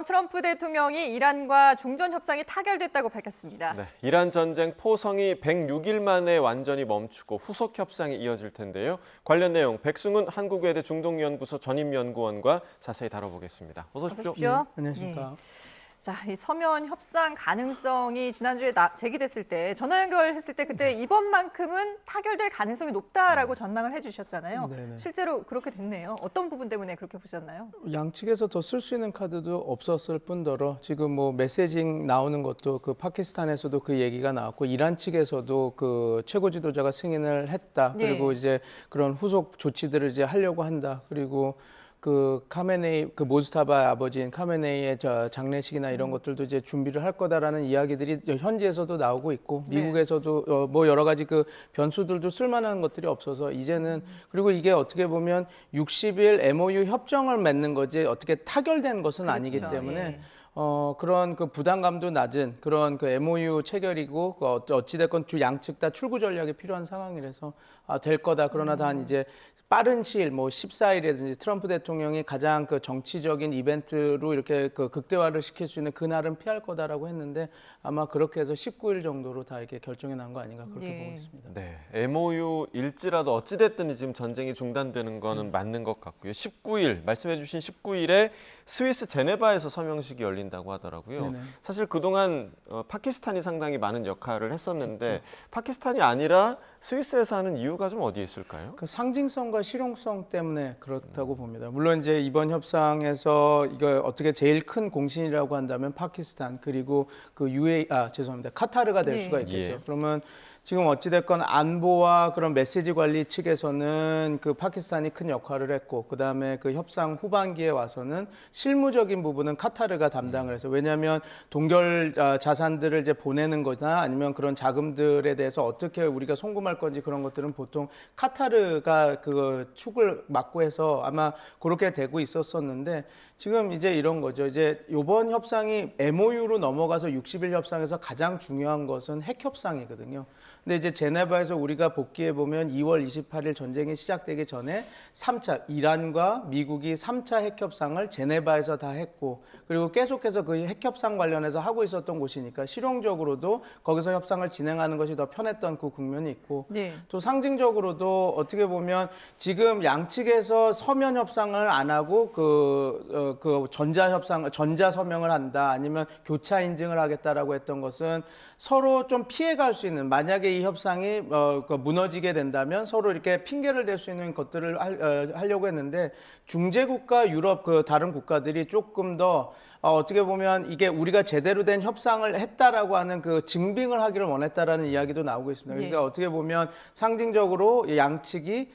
트럼프 대통령이 이란과 종전 협상이 타결됐다고 밝혔습니다. 네, 이란 전쟁 포성이 106일 만에 완전히 멈추고 후속 협상이 이어질 텐데요. 관련 내용 백승훈 한국외대 중동연구소 전임연구원과 자세히 다뤄보겠습니다. 어서 오십시오. 안녕하십니까. 자, 이 서면 협상 가능성이 지난주에 제기됐을 때 전화 연결했을 때 그때 이번만큼은 타결될 가능성이 높다라고 전망을 해주셨잖아요. 네네. 실제로 그렇게 됐네요. 어떤 부분 때문에 그렇게 보셨나요? 양측에서 더 쓸 수 있는 카드도 없었을 뿐더러 지금 뭐 메시징 나오는 것도 그 파키스탄에서도 그 얘기가 나왔고 이란 측에서도 그 최고 지도자가 승인을 했다. 그리고 이제 그런 후속 조치들을 이제 하려고 한다. 그리고 그 카메네이 그 모스타바 아버지인 카메네이의 장례식이나 이런 것들도 이제 준비를 할 거다라는 이야기들이 현지에서도 나오고 있고 미국에서도 뭐 여러 가지 그 변수들도 쓸만한 것들이 없어서 이제는 그리고 이게 어떻게 보면 60일 MOU 협정을 맺는 거지 어떻게 타결된 것은 아니기 때문에 그런 그 부담감도 낮은 그런 그 MOU 체결이고 어찌됐건 양측 다 출구 전략이 필요한 상황이라서 될 거다. 그러나 단 이제 빠른 시일 뭐 14일이라든지 트럼프 대통령이 가장 그 정치적인 이벤트로 이렇게 그 극대화를 시킬 수 있는 그날은 피할 거다라고 했는데 아마 그렇게 해서 19일 정도로 다 이렇게 결정이 난 거 아닌가 그렇게 보고 있습니다. 네, MOU일지라도 어찌됐든 지금 전쟁이 중단되는 거는 맞는 것 같고요. 19일, 말씀해 주신 19일에 스위스 제네바에서 서명식이 열린다고 하더라고요. 네네. 사실 그동안 파키스탄이 상당히 많은 역할을 했었는데 파키스탄이 아니라 스위스에서 하는 이유가 좀 어디에 있을까요? 그 상징성과 실용성 때문에 그렇다고 봅니다. 물론 이제 이번 협상에서 이거 어떻게 제일 큰 공신이라고 한다면 파키스탄 그리고 그 죄송합니다. 카타르가 될 수가 있겠죠. 그러면 지금 어찌됐건 안보와 그런 메시지 관리 측에서는 그 파키스탄이 큰 역할을 했고 그다음에 그 협상 후반기에 와서는 실무적인 부분은 카타르가 담당을 해서 왜냐하면 동결 자산들을 이제 보내는 거나 아니면 그런 자금들에 대해서 어떻게 우리가 송금할 건지 그런 것들은 보통 카타르가 그 축을 맡고 해서 아마 그렇게 되고 있었었는데 지금 이제 이런 거죠. 이제 이번 협상이 MOU로 넘어가서 60일 협상에서 가장 중요한 것은 핵 협상이거든요. 근데 이제 제네바에서 우리가 복귀해 보면 2월 28일 전쟁이 시작되기 전에 3차 이란과 미국이 3차 핵 협상을 제네바에서 다 했고 그리고 계속해서 그 핵 협상 관련해서 하고 있었던 곳이니까 실용적으로도 거기서 협상을 진행하는 것이 더 편했던 그 국면이 있고 또 상징적으로도 어떻게 보면 지금 양측에서 서면 협상을 안 하고 그 전자 서명을 한다 아니면 교차 인증을 하겠다라고 했던 것은 서로 좀 피해갈 수 있는 만약에 이 협상이 무너지게 된다면 서로 이렇게 핑계를 댈 수 있는 것들을 하려고 했는데 중재국가 유럽 그 다른 국가들이 조금 더 어떻게 보면 이게 우리가 제대로 된 협상을 했다라고 하는 그 증빙을 하기를 원했다라는 이야기도 나오고 있습니다. 그러니까 어떻게 보면 상징적으로 양측이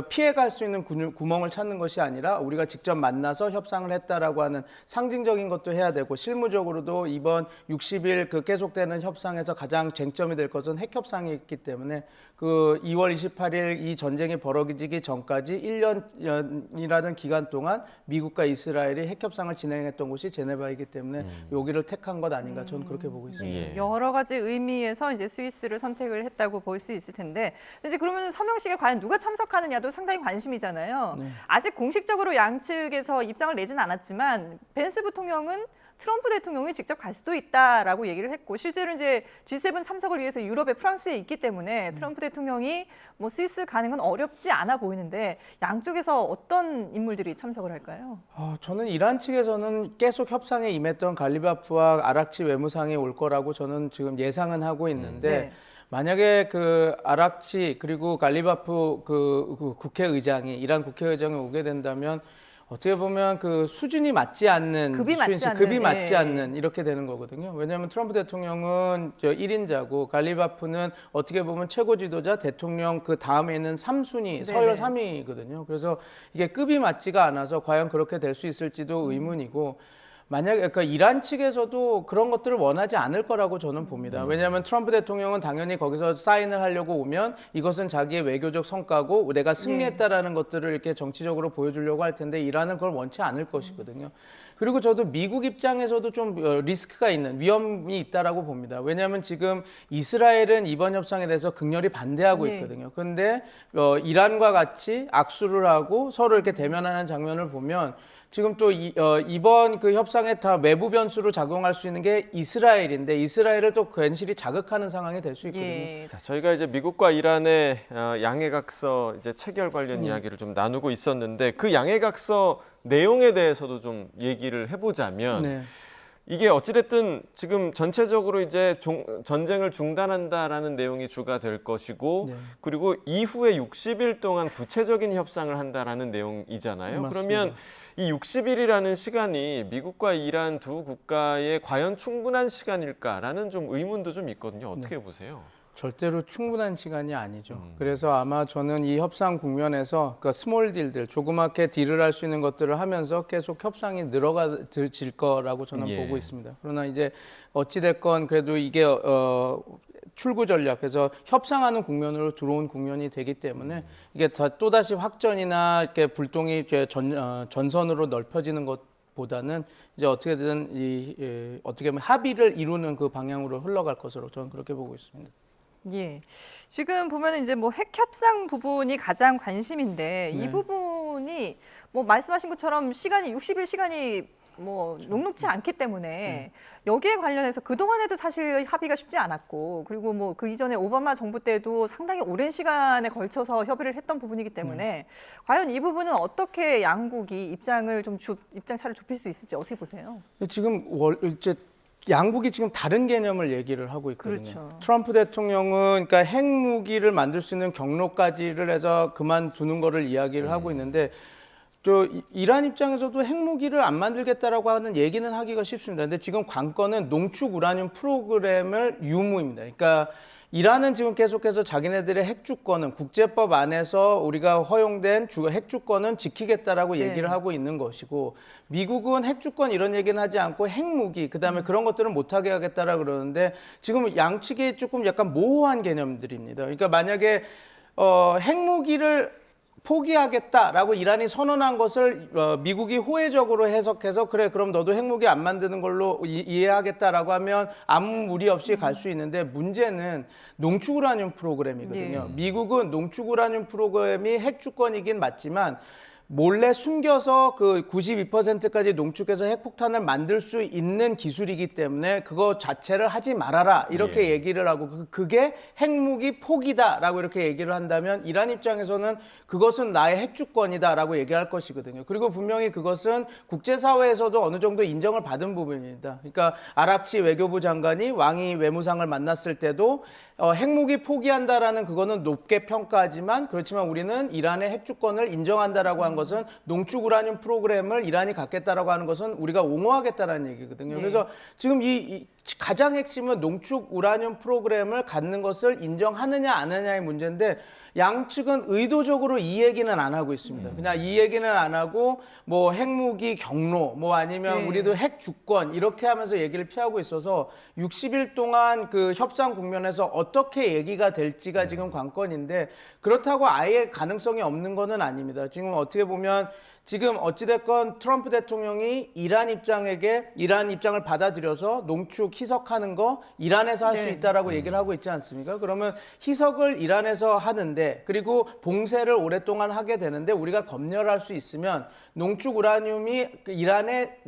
피해갈 수 있는 구멍을 찾는 것이 아니라 우리가 직접 만나서 협상을 했다라고 하는 상징적인 것도 해야 되고 실무적으로도 이번 60일 그 계속되는 협상에서 가장 쟁점이 될 것은 핵 협상이 있기 때문에 그 2월 28일 이 전쟁이 벌어지기 전까지 1년이라는 기간 동안 미국과 이스라엘이 핵 협상을 진행했던 곳이 제네바이기 때문에 여기를 택한 것 아닌가 저는 그렇게 보고 있습니다. 여러 가지 의미에서 이제 스위스를 선택을 했다고 볼 수 있을 텐데 이제 그러면 서명식에 과연 누가 참석하느냐도 상당히 관심이잖아요. 아직 공식적으로 양측에서 입장을 내진 않았지만 벤스 부통령은 트럼프 대통령이 직접 갈 수도 있다라고 얘기를 했고 실제로 이제 G7 참석을 위해서 유럽에 프랑스에 있기 때문에 트럼프 대통령이 뭐 스위스 가는 건 어렵지 않아 보이는데 양쪽에서 어떤 인물들이 참석을 할까요? 저는 이란 측에서는 계속 협상에 임했던 갈리바프와 아락치 외무상이 올 거라고 저는 지금 예상은 하고 있는데 만약에 그 아락치 그리고 갈리바프 그 국회의장이 이란 국회의장이 오게 된다면 어떻게 보면 그 수준이 맞지 않는 급이 맞지 않는 이렇게 되는 거거든요. 왜냐하면 트럼프 대통령은 1인자고 갈리바프는 어떻게 보면 최고 지도자 대통령 그 다음에 있는 3순위 서열 3위거든요. 그래서 이게 급이 맞지가 않아서 과연 그렇게 될 수 있을지도 의문이고 만약에 그러니까 이란 측에서도 그런 것들을 원하지 않을 거라고 저는 봅니다. 왜냐하면 트럼프 대통령은 당연히 거기서 사인을 하려고 오면 이것은 자기의 외교적 성과고 내가 승리했다라는 것들을 이렇게 정치적으로 보여주려고 할 텐데 이란은 그걸 원치 않을 것이거든요. 그리고 저도 미국 입장에서도 좀 리스크가 있는 위험이 있다라고 봅니다. 왜냐하면 지금 이스라엘은 이번 협상에 대해서 극렬히 반대하고 있거든요. 그런데 이란과 같이 악수를 하고 서로 이렇게 대면하는 장면을 보면 지금 또 이번 그 협상에 다 외부 변수로 작용할 수 있는 게 이스라엘인데 이스라엘을 또 괜시리 자극하는 상황이 될 수 있거든요. 예. 자, 저희가 이제 미국과 이란의 양해각서 이제 체결 관련 이야기를 좀 나누고 있었는데 그 양해각서 내용에 대해서도 좀 얘기를 해보자면 네. 이게 어찌됐든 지금 전체적으로 이제 전쟁을 중단한다라는 내용이 주가 될 것이고 네. 그리고 이후에 60일 동안 구체적인 협상을 한다라는 내용이잖아요. 맞습니다. 그러면 이 60일이라는 시간이 미국과 이란 두 국가에 과연 충분한 시간일까라는 좀 의문도 좀 있거든요. 어떻게 보세요? 절대로 충분한 시간이 아니죠. 그래서 아마 저는 이 협상 국면에서 그 스몰 딜들, 조그맣게 딜을 할 수 있는 것들을 하면서 계속 협상이 늘어질 거라고 저는 예. 보고 있습니다. 그러나 이제 어찌됐건 그래도 이게 출구 전략, 그래서 협상하는 국면으로 들어온 국면이 되기 때문에 이게 또다시 확전이나 이렇게 불똥이 이렇게 전선으로 넓혀지는 것보다는 이제 어떻게든 어떻게 보면 합의를 이루는 그 방향으로 흘러갈 것으로 저는 그렇게 보고 있습니다. 예. 지금 보면은 이제 뭐 핵 협상 부분이 가장 관심인데 이 네. 부분이 뭐 말씀하신 것처럼 시간이 60일 시간이 뭐 녹록지 않기 때문에 여기에 관련해서 그동안에도 사실 합의가 쉽지 않았고 그리고 뭐 그 이전에 오바마 정부 때도 상당히 오랜 시간에 걸쳐서 협의를 했던 부분이기 때문에 과연 이 부분은 어떻게 양국이 입장 차를 좁힐 수 있을지 어떻게 보세요? 지금 이제 양국이 지금 다른 개념을 얘기를 하고 있거든요. 그렇죠. 트럼프 대통령은 그러니까 핵무기를 만들 수 있는 경로까지를 해서 그만두는 거를 이야기를 하고 있는데 또 이란 입장에서도 핵무기를 안 만들겠다라고 하는 얘기는 하기가 쉽습니다. 근데 지금 관건은 농축 우라늄 프로그램을 유무입니다. 그러니까 이란은 지금 계속해서 자기네들의 핵주권은 국제법 안에서 우리가 허용된 핵주권은 지키겠다라고 얘기를 하고 있는 것이고 미국은 핵주권 이런 얘기는 하지 않고 핵무기 그다음에 그런 것들은 못하게 하겠다라고 그러는데 지금 양측이 조금 약간 모호한 개념들입니다. 그러니까 만약에 핵무기를 포기하겠다라고 이란이 선언한 것을 미국이 호혜적으로 해석해서 그래 그럼 너도 핵무기 안 만드는 걸로 이해하겠다라고 하면 아무 무리 없이 갈 수 있는데 문제는 농축 우라늄 프로그램이거든요. 미국은 농축 우라늄 프로그램이 핵주권이긴 맞지만 몰래 숨겨서 그 92%까지 농축해서 핵폭탄을 만들 수 있는 기술이기 때문에 그거 자체를 하지 말아라 이렇게 얘기를 하고 그게 핵무기 포기다라고 이렇게 얘기를 한다면 이란 입장에서는 그것은 나의 핵주권이다라고 얘기할 것이거든요. 그리고 분명히 그것은 국제사회에서도 어느 정도 인정을 받은 부분입니다. 그러니까 아락치 외교부 장관이 왕이 외무상을 만났을 때도 핵무기 포기한다라는 그거는 높게 평가하지만 그렇지만 우리는 이란의 핵주권을 인정한다라고 한 것은 농축 우라늄 프로그램을 이란이 갖겠다라고 하는 것은 우리가 옹호하겠다라는 얘기거든요. 그래서 지금 이 가장 핵심은 농축 우라늄 프로그램을 갖는 것을 인정하느냐 안 하느냐의 문제인데 양측은 의도적으로 이 얘기는 안 하고 있습니다. 그냥 이 얘기는 안 하고 뭐 핵무기 경로 뭐 아니면 우리도 핵 주권 이렇게 하면서 얘기를 피하고 있어서 60일 동안 그 협상 국면에서 어떻게 얘기가 될지가 지금 관건인데 그렇다고 아예 가능성이 없는 거는 아닙니다. 지금 어떻게 보면 지금 어찌됐건 트럼프 대통령이 이란 입장을 받아들여서 농축 희석하는 거 이란에서 할 수 있다라고 얘기를 하고 있지 않습니까? 그러면 희석을 이란에서 하는데 그리고 봉쇄를 오랫동안 하게 되는데 우리가 검열할 수 있으면 농축 우라늄이 이란에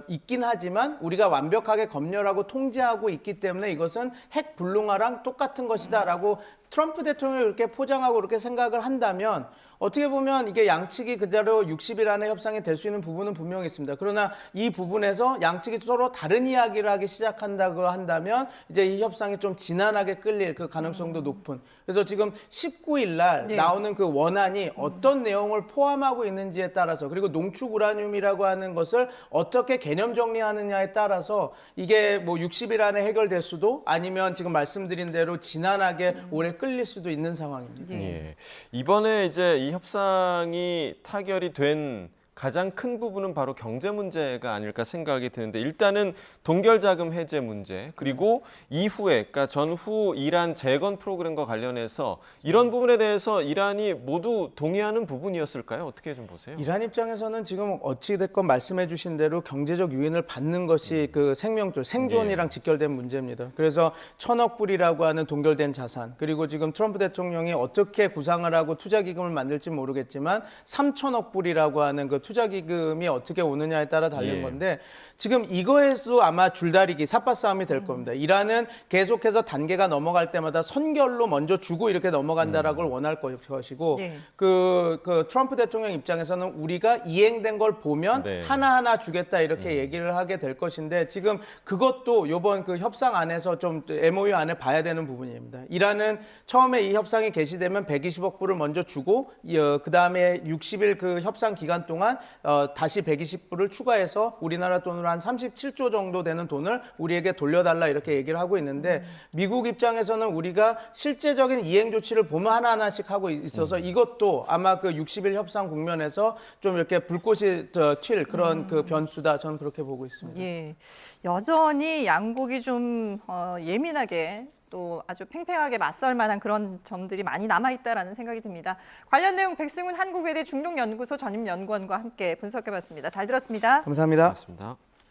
있긴 하지만 우리가 완벽하게 검열하고 통제하고 있기 때문에 이것은 핵 불능화랑 똑같은 것이다라고 트럼프 대통령이 그렇게 포장하고 그렇게 생각을 한다면 어떻게 보면 이게 양측이 그대로 60일 안에 협상이 될 수 있는 부분은 분명히 있습니다. 그러나 이 부분에서 양측이 서로 다른 이야기를 하기 시작한다고 한다면 이제 이 협상이 좀 지난하게 끌릴 그 가능성도 높은. 그래서 지금 19일 날 나오는 그 원안이 어떤 내용을 포함하고 있는지에 따라서 그리고 농축 우라늄이라고 하는 것을 어떻게 개념 정리하느냐에 따라서 이게 뭐 60일 안에 해결될 수도 아니면 지금 말씀드린 대로 지난하게 오래 끌릴 수도 있는 상황입니다. 이번에 이제 이 협상이 타결이 된 가장 큰 부분은 바로 경제 문제가 아닐까 생각이 드는데 일단은 동결자금 해제 문제 그리고 이후에 그러니까 전후 이란 재건 프로그램과 관련해서 이런 부분에 대해서 이란이 모두 동의하는 부분이었을까요? 어떻게 좀 보세요? 이란 입장에서는 지금 어찌됐건 말씀해 주신 대로 경제적 유인을 받는 것이 그 생존이랑 직결된 문제입니다. 그래서 1,000억 불이라고 하는 동결된 자산 그리고 지금 트럼프 대통령이 어떻게 구상을 하고 투자기금을 만들지 모르겠지만 3,000억 불이라고 하는 그 투자 기금이 어떻게 오느냐에 따라 달린 예. 건데 지금 이거에도 아마 줄다리기 삽바 싸움이 될 겁니다. 이란은 계속해서 단계가 넘어갈 때마다 선결로 먼저 주고 이렇게 넘어간다라고 원할 것이고 예. 그 트럼프 대통령 입장에서는 우리가 이행된 걸 보면 네. 하나하나 주겠다 이렇게 얘기를 하게 될 것인데 지금 그것도 이번 그 협상 안에서 좀 MOU 안에 봐야 되는 부분입니다. 이란은 처음에 이 협상이 개시되면 120억 불을 먼저 주고 그 다음에 60일 그 협상 기간 동안 다시 120불을 추가해서 우리나라 돈으로 한 37조 정도 되는 돈을 우리에게 돌려달라 이렇게 얘기를 하고 있는데 미국 입장에서는 우리가 실제적인 이행 조치를 보면 하나하나씩 하고 있어서 이것도 아마 그 60일 협상 국면에서 좀 이렇게 불꽃이 튈 그런 그 변수다 저는 그렇게 보고 있습니다. 예, 여전히 양국이 좀 예민하게 또 아주 팽팽하게 맞설 만한 그런 점들이 많이 남아있다라는 생각이 듭니다. 관련 내용 백승훈 한국외대 중동연구소 전임연구원과 함께 분석해봤습니다. 잘 들었습니다. 감사합니다. 맞습니다.